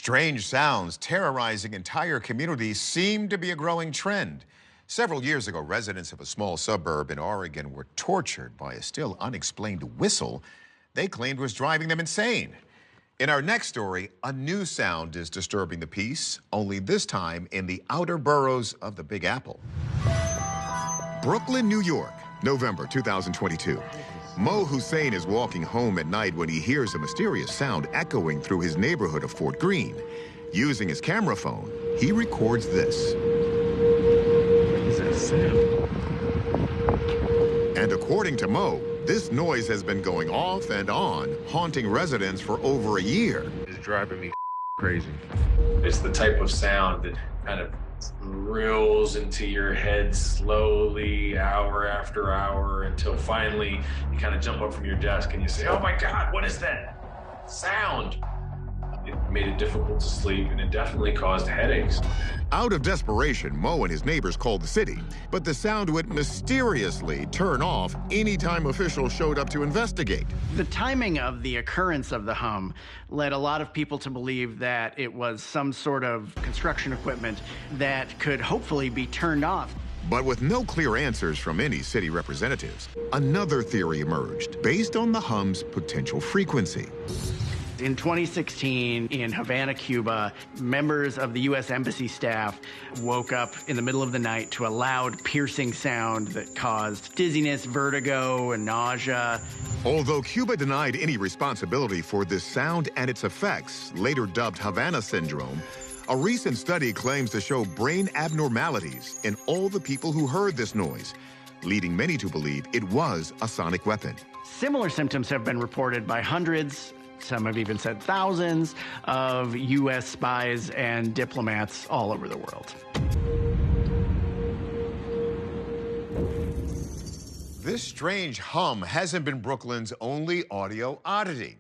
Strange sounds terrorizing entire communities seem to be a growing trend. Several years ago, residents of a small suburb in Oregon were tortured by a still unexplained whistle they claimed was driving them insane. In our next story, a new sound is disturbing the peace, only this time in the outer boroughs of the Big Apple. Brooklyn, New York, November 2022. Mo Hussein is walking home at night when he hears a mysterious sound echoing through his neighborhood of Fort Greene. Using his camera phone, he records this. What is that sound? And according to Mo, this noise has been going off and on, haunting residents for over a year. It's driving me crazy. It's the type of sound that kind of drills into your head slowly, hour after hour, until finally you kind of jump up from your desk and you say, "Oh my God, what is that sound?" It made it difficult to sleep, and it definitely caused headaches. Out of desperation, Mo and his neighbors called the city, but the sound would mysteriously turn off anytime officials showed up to investigate. The timing of the occurrence of the hum led a lot of people to believe that it was some sort of construction equipment that could hopefully be turned off. But with no clear answers from any city representatives, another theory emerged based on the hum's potential frequency. In 2016, in Havana, Cuba, members of the U.S. Embassy staff woke up in the middle of the night to a loud, piercing sound that caused dizziness, vertigo, and nausea. Although Cuba denied any responsibility for this sound and its effects, later dubbed Havana syndrome, a recent study claims to show brain abnormalities in all the people who heard this noise, leading many to believe it was a sonic weapon. Similar symptoms have been reported by hundreds, some have even said thousands, of U.S. spies and diplomats all over the world. This strange hum hasn't been Brooklyn's only audio oddity.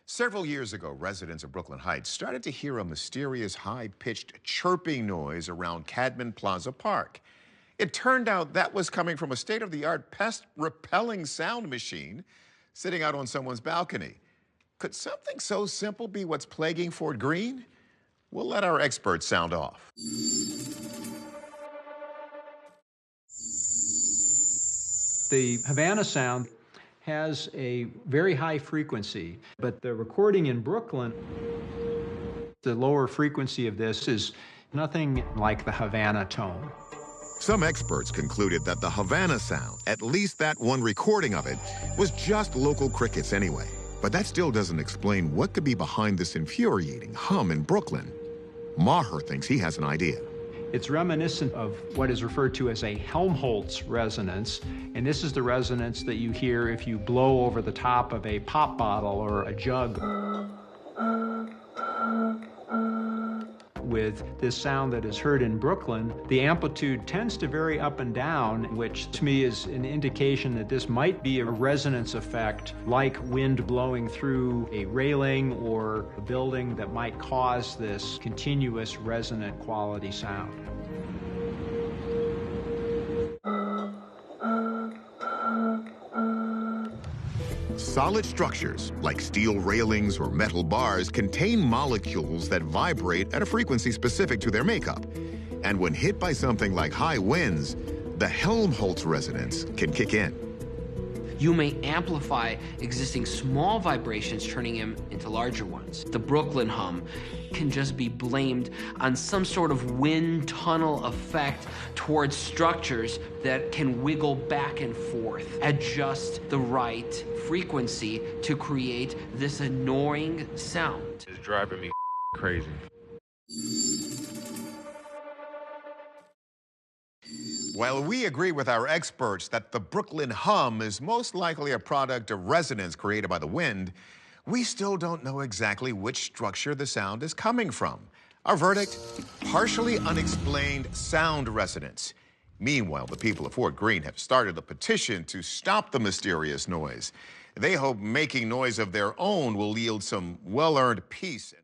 Several years ago, residents of Brooklyn Heights started to hear a mysterious high-pitched chirping noise around Cadman Plaza Park. It turned out that was coming from a state-of-the-art pest-repelling sound machine sitting out on someone's balcony. Could something so simple be what's plaguing Fort Greene? We'll let our experts sound off. The Havana sound has a very high frequency, but the recording in Brooklyn, the lower frequency of this is nothing like the Havana tone. Some experts concluded that the Havana sound, at least that one recording of it, was just local crickets anyway. But that still doesn't explain what could be behind this infuriating hum in Brooklyn. Maher thinks he has an idea. It's reminiscent of what is referred to as a Helmholtz resonance, and this is the resonance that you hear if you blow over the top of a pop bottle or a jug. With this sound that is heard in Brooklyn, the amplitude tends to vary up and down, which to me is an indication that this might be a resonance effect, like wind blowing through a railing or a building, that might cause this continuous resonant quality sound. Solid structures, like steel railings or metal bars, contain molecules that vibrate at a frequency specific to their makeup. And when hit by something like high winds, the Helmholtz resonance can kick in. You may amplify existing small vibrations, turning them into larger ones. The Brooklyn hum can just be blamed on some sort of wind tunnel effect towards structures that can wiggle back and forth at just the right frequency to create this annoying sound. It's driving me crazy. While we agree with our experts that the Brooklyn hum is most likely a product of resonance created by the wind, we still don't know exactly which structure the sound is coming from. Our verdict: partially unexplained sound resonance. Meanwhile, the people of Fort Greene have started a petition to stop the mysterious noise. They hope making noise of their own will yield some well-earned peace.